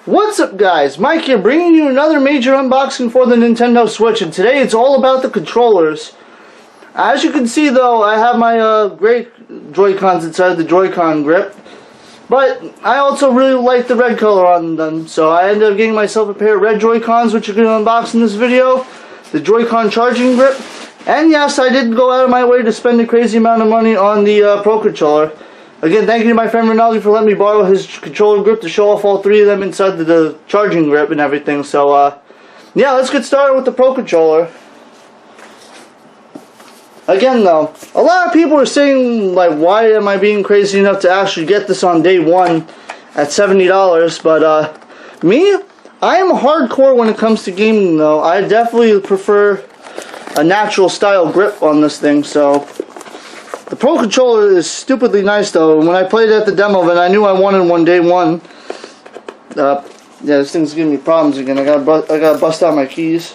What's up guys, Mike here bringing you another major unboxing for the Nintendo Switch, and today it's all about the controllers. As you can see though, I have my great Joy-Cons inside the Joy-Con grip, but I also really like the red color on them, so I ended up getting myself a pair of red Joy-Cons, which you're going to unbox in this video, the Joy-Con charging grip, and yes, I did go out of my way to spend a crazy amount of money on the Pro Controller. Again, thank you to my friend Ronaldo for letting me borrow his controller grip to show off all three of them inside the charging grip and everything. So, yeah, let's get started with the Pro Controller. Again, though, a lot of people are saying, like, why am I being crazy enough to actually get this on day one at $70? But, me, I am hardcore when it comes to gaming, though. I definitely prefer a natural style grip on this thing, so... The Pro Controller is stupidly nice though. When I played at the demo event, I knew I wanted one day one. Yeah, this thing's giving me problems again. I gotta bust out my keys.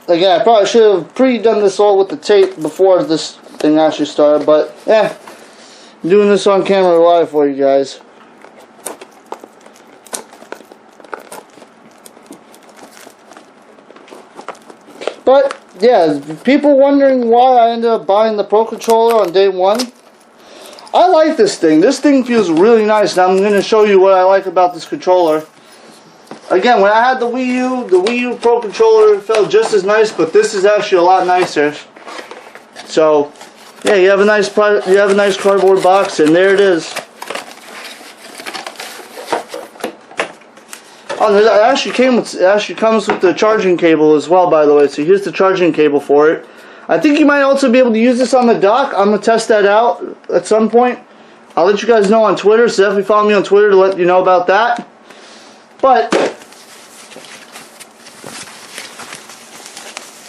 Again, I probably should have pre-done this all with the tape before this thing actually started, but yeah, I'm doing this on camera live for you guys. But, yeah, people wondering why I ended up buying the Pro Controller on day one. I like this thing. This thing feels really nice, and I'm going to show you what I like about this controller. Again, when I had the Wii U Pro Controller felt just as nice, but this is actually a lot nicer. So, yeah, you have a nice cardboard box, and there it is. Oh, it actually comes with the charging cable as well, by the way. So here's the charging cable for it. I think you might also be able to use this on the dock. I'm going to test that out at some point. I'll let you guys know on Twitter, so definitely follow me on Twitter to let you know about that. But,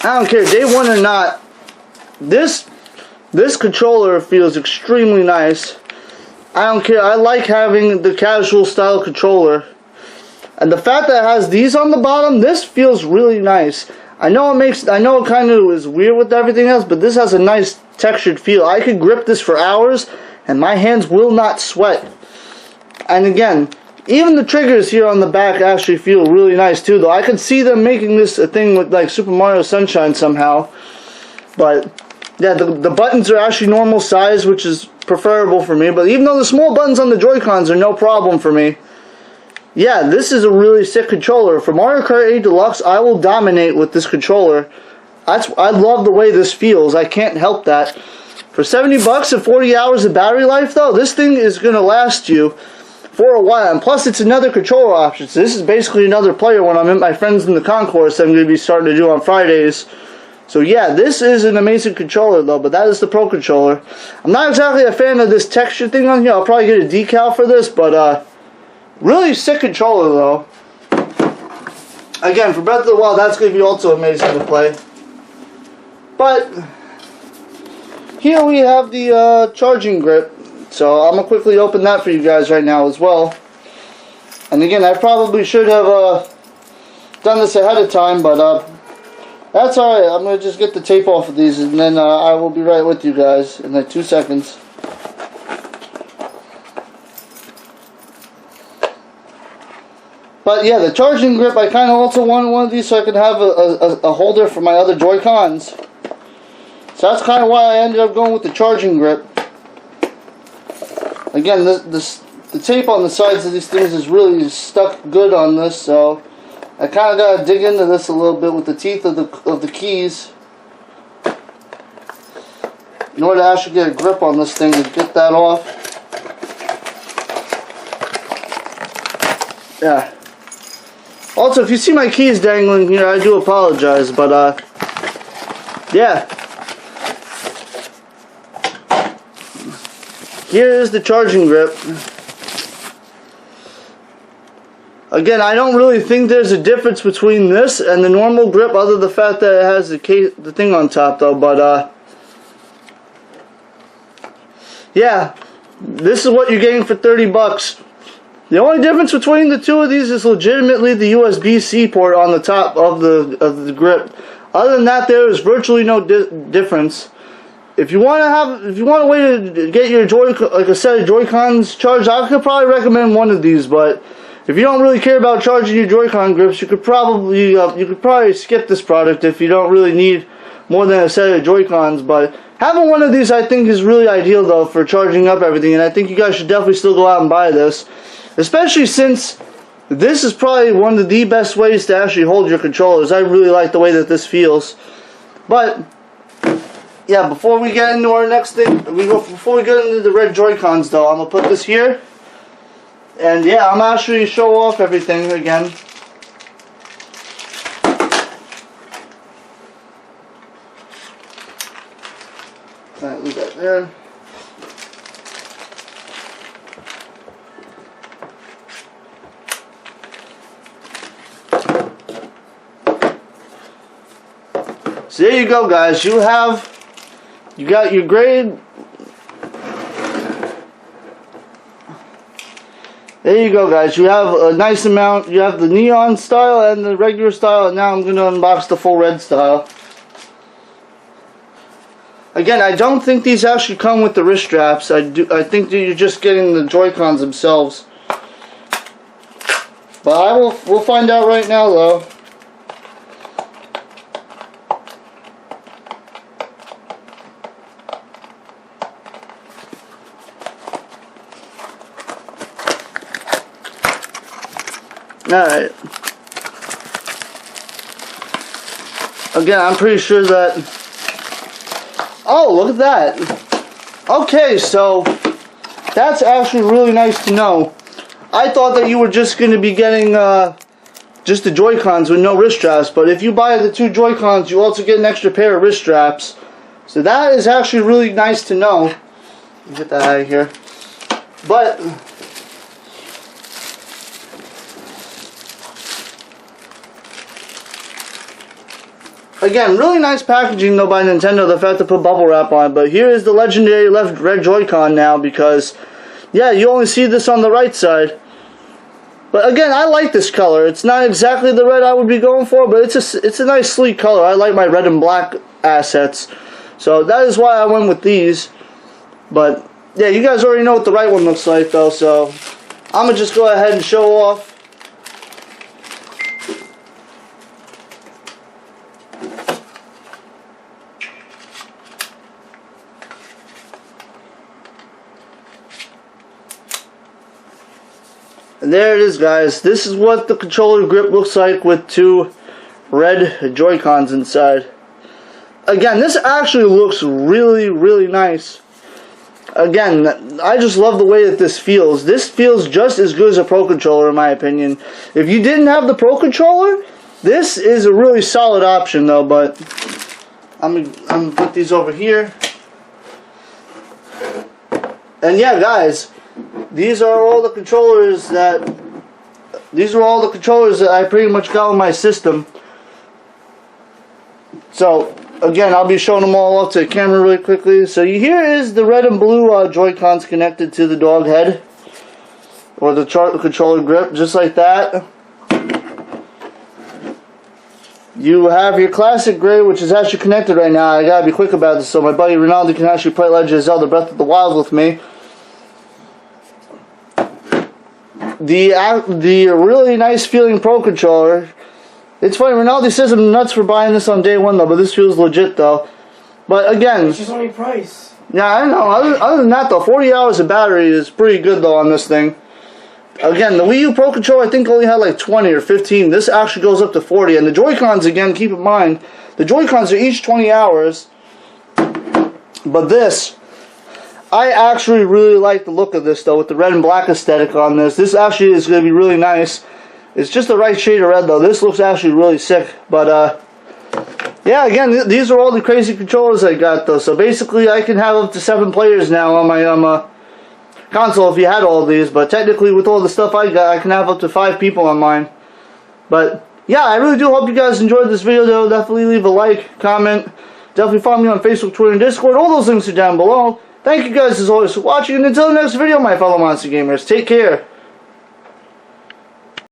I don't care, day one or not, this controller feels extremely nice. I don't care, I like having the casual style controller. And the fact that it has these on the bottom, this feels really nice. I know it kind of is weird with everything else, but this has a nice textured feel. I could grip this for hours, and my hands will not sweat. And again, even the triggers here on the back actually feel really nice too, though. I could see them making this a thing with like Super Mario Sunshine somehow. But yeah, the buttons are actually normal size, which is preferable for me. But even though the small buttons on the Joy-Cons are no problem for me, yeah, this is a really sick controller. For Mario Kart 8 Deluxe, I will dominate with this controller. I love the way this feels. I can't help that. For 70 bucks and 40 hours of battery life, though, this thing is going to last you for a while. And plus, it's another controller option. So this is basically another player when I'm at my friends in the concourse I'm going to be starting to do on Fridays. So yeah, this is an amazing controller, though. But that is the Pro Controller. I'm not exactly a fan of this texture thing on here. I'll probably get a decal for this, but really sick controller though. Again, for Breath of the Wild, that's going to be also amazing to play. But here we have the charging grip. So I'm going to quickly open that for you guys right now as well. And again, I probably should have done this ahead of time, but that's alright. I'm going to just get the tape off of these, and then I will be right with you guys in like 2 seconds. But yeah, the charging grip, I kind of also wanted one of these so I could have a holder for my other Joy-Cons. So that's kind of why I ended up going with the charging grip. Again, the tape on the sides of these things is really stuck good on this, so I kind of got to dig into this a little bit with the teeth of the keys in order to actually get a grip on this thing and get that off. Yeah. Also, if you see my keys dangling here, I do apologize, but, yeah. Here is the charging grip. Again, I don't really think there's a difference between this and the normal grip, other than the fact that it has the thing on top, though, but, yeah. This is what you're getting for 30 bucks. The only difference between the two of these is legitimately the USB-C port on the top of the grip. Other than that, there is virtually no difference. if you want a way to get your like a set of Joy-Cons charged, I could probably recommend one of these. But if you don't really care about charging your Joy-Con grips, you could probably skip this product if you don't really need more than a set of Joy-Cons. But having one of these, I think, is really ideal though for charging up everything, and I think you guys should definitely still go out and buy this, especially since this is probably one of the best ways to actually hold your controllers. I really like the way that this feels. But yeah, before we get into our next thing, before we get into the red Joy-Cons though, I'm gonna put this here, and yeah, I'm actually show off everything again. Alright, leave that there. So there you go, guys. You got your grade. There you go, guys. You have a nice amount. You have the neon style and the regular style, and now I'm going to unbox the full red style. Again, I don't think these actually come with the wrist straps. I think that you're just getting the Joy-Cons themselves. But we'll find out right now, though. Alright. Again, I'm pretty sure that... Oh, look at that. Okay, so that's actually really nice to know. I thought that you were just going to be getting just the Joy-Cons with no wrist straps, but if you buy the 2 Joy-Cons, you also get an extra pair of wrist straps. So that is actually really nice to know. Get that out of here. But... again, really nice packaging though by Nintendo, the fact to put bubble wrap on it. But here is the legendary left red Joy-Con now, because yeah, you only see this on the right side. But again, I like this color. It's not exactly the red I would be going for, but it's a nice sleek color. I like my red and black assets, so that is why I went with these. But yeah, you guys already know what the right one looks like though, so I'm gonna just go ahead and show off. And there it is, guys. This is what the controller grip looks like with 2 red Joy-Cons inside. Again, this actually looks really, really nice. Again, I just love the way that this feels. This feels just as good as a Pro Controller, in my opinion. If you didn't have the Pro Controller, this is a really solid option, though. But I'm gonna put these over here. And yeah, guys. These are all the controllers that I pretty much got in my system. So again, I'll be showing them all up to the camera really quickly. So here is the red and blue Joy-Cons connected to the dog head, or the controller grip, just like that. You have your classic gray, which is actually connected right now. I gotta be quick about this so my buddy Ronaldo can actually play Legend of Zelda Breath of the Wild with me. The really nice feeling Pro Controller. It's funny, Ronaldo says I'm nuts for buying this on day 1 though, but this feels legit though. But again, it's just only price. Yeah, I know. Other than that though, 40 hours of battery is pretty good though on this thing. Again, the Wii U Pro Controller I think only had like 20 or 15. This actually goes up to 40. And the Joy-Cons, again, keep in mind, the Joy-Cons are each 20 hours. But this, I actually really like the look of this though, with the red and black aesthetic on this. This actually is going to be really nice. It's just the right shade of red though. This looks actually really sick. But yeah, again, these are all the crazy controllers I got though. So basically I can have up to 7 players now on my console if you had all these. But technically with all the stuff I got, I can have up to 5 people on mine. But yeah, I really do hope you guys enjoyed this video though. Definitely leave a like, comment. Definitely follow me on Facebook, Twitter, and Discord. All those links are down below. Thank you guys as always for watching, and until the next video, my fellow Monster Gamers, take care.